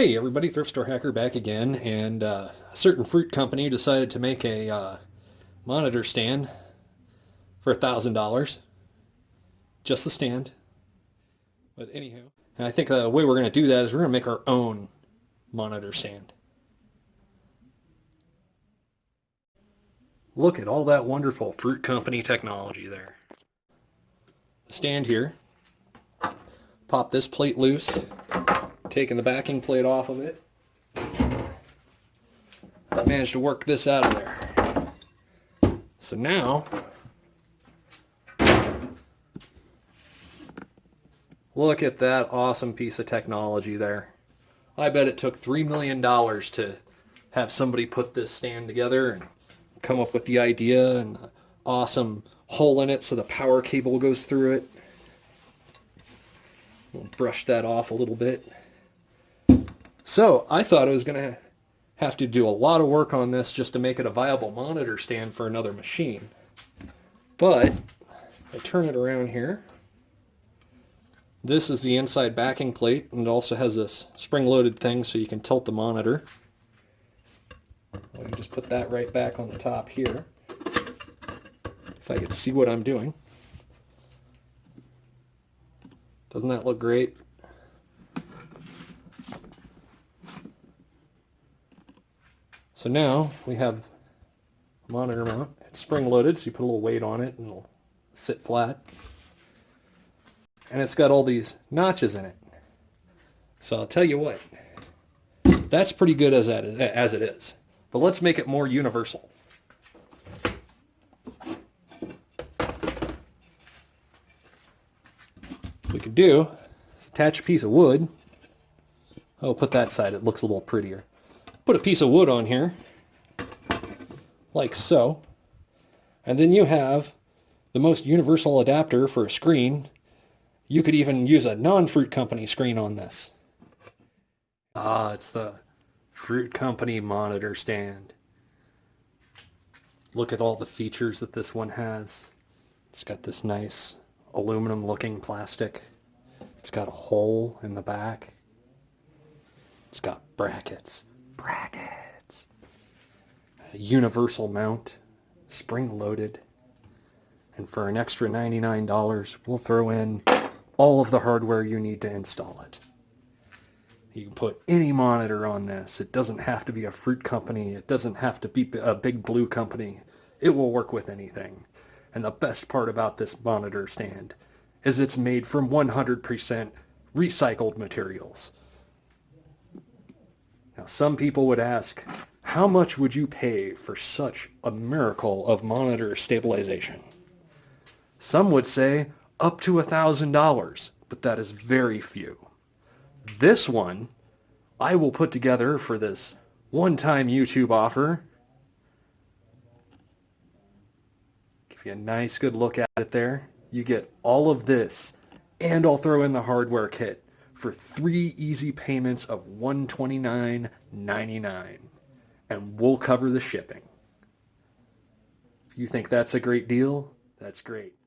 Hey everybody, Thrift Store Hacker back again, and a certain fruit company decided to make a monitor stand for $1,000. Just the stand. But anyhow, and I think the way we're going to do that is we're going to make our own monitor stand. Look at all that wonderful fruit company technology there. The stand here, pop this plate loose, taking the backing plate off of it. I managed to work this out of there. So now, look at that awesome piece of technology there. I bet it took $3 million to have somebody put this stand together and come up with the idea and the awesome hole in it so the power cable goes through it. We'll brush that off a little bit. So I thought I was going to have to do a lot of work on this just to make it a viable monitor stand for another machine. But I turn it around here. This is the inside backing plate, and it also has this spring-loaded thing so you can tilt the monitor. Let me just put that right back on the top here, if I could see what I'm doing. Doesn't that look great? So now we have a monitor mount. It's spring-loaded, so you put a little weight on it and it'll sit flat. And it's got all these notches in it. So I'll tell you what, that's pretty good as it is. But let's make it more universal. What we could do is attach a piece of wood. Oh, put that side, it looks a little prettier. Put a piece of wood on here, like so. And then you have the most universal adapter for a screen. You could even use a non-fruit company screen on this. Ah, it's the fruit company monitor stand. Look at all the features that this one has. It's got this nice aluminum looking plastic. It's got a hole in the back. It's got brackets. A universal mount, spring loaded. And for an extra $99, we'll throw in all of the hardware you need to install it. You can put any monitor on this. It doesn't have to be a fruit company. It doesn't have to be a big blue company. It will work with anything. And the best part about this monitor stand is it's made from 100% recycled materials. Now, some people would ask, how much would you pay for such a miracle of monitor stabilization? Some would say up to $1,000, but that is very few. This one, I will put together for this one-time YouTube offer. Give you a nice good look at it there. You get all of this, and I'll throw in the hardware kit for 3 easy payments of $129.99, and we'll cover the shipping. If you think that's a great deal, that's great.